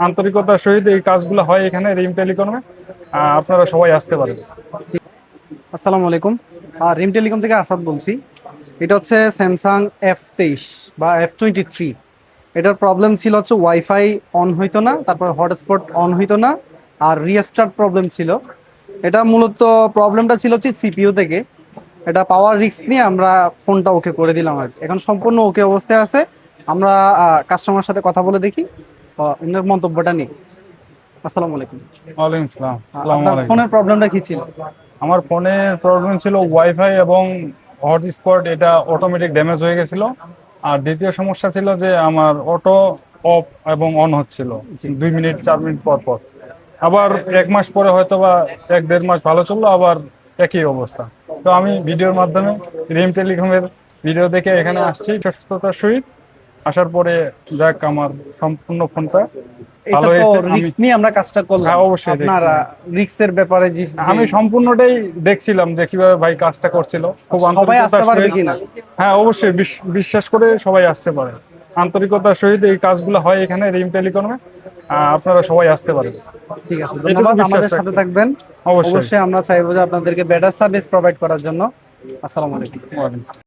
আন্তরিকতার সহিত এই কাজগুলো হয় এখানে রিম টেলিকমে। আপনারা সবাই আসতে পারেন। আসসালামু আলাইকুম। রিম টেলিকম থেকে আফাদ বলছি। এটা হচ্ছে স্যামসাং F23 বা F23। এটার প্রবলেম ছিল হচ্ছে ওয়াইফাই অন হইতো না, তারপর হটস্পট অন হইতো না, আর রিস্টার্ট প্রবলেম ছিল। এটা মূলত প্রবলেমটা ছিল হচ্ছে সিপিইউ থেকে। এটা পাওয়ার রিস্ক নিয়ে আমরা ফোনটা ওকে করে দিলাম আর কি। এখন সম্পূর্ণ ওকে অবস্থায় আছে। আমরা কাস্টমার সাথে কথা বলে দেখি এনার মন্তব্যটা নিই। আসসালামু আলাইকুম। ওয়ালাইকুম আসসালাম। আসসালামু আপনার আলাইকুম। ফোনের প্রবলেমটা কি ছিল? আমার ফোনের প্রবলেম ছিল ওয়াইফাই এবং হটস্পট, এটা অটোমেটিক ড্যামেজ হয়ে গেছিল। আর দ্বিতীয় সমস্যা ছিল যে আমার অটো অফ এবং অন হচ্ছিল জি। 2 মিনিট 4 মিনিট পর পর। আবার 1 মাস পরে হয়তো বা 1-1.5 মাস ভালো চললো, আবার একই অবস্থা। তো আমি ভিডিওর মাধ্যমে রিম টেলিকমের ভিডিও দেখে এখানে আসছি সুস্থতার সহিত। আসার পরে যাক আমার সম্পূর্ণ ফোনটা এটা ভালো তো হয়েছে। আমি, রিস্ক নিয়ে আমরা কাজটা করলাম। হ্যাঁ, অবশ্যই আপনার দেখছিলাম। রিস্কের ব্যাপারে আমি সম্পূর্ণটাই দেখছিলাম যে কিভাবে ভাই কাজটা করছিল, খুব সবাই আসতে আন্তরিকতার পারবে সহিত। কিনা? হ্যাঁ, অবশ্যই বিশ্বাস করে সবাই আসতে পারে। আন্তরিকতার সহিত এই কাজগুলো হয় এখানে রিম টেলিকমে। আপনারা সবাই আসতে পারেন, ঠিক আছে, এটুকু ধন্যবাদ বিশ্বাস আমাদের সাথে রাখি। থাকবেন। অবশ্যই। অবশ্যই আমরা চাইবো যে আপনাদেরকে বেটার সার্ভিস প্রোভাইড করার জন্য। আসসালামু আলাইকুম। ওয়ালাইকুম।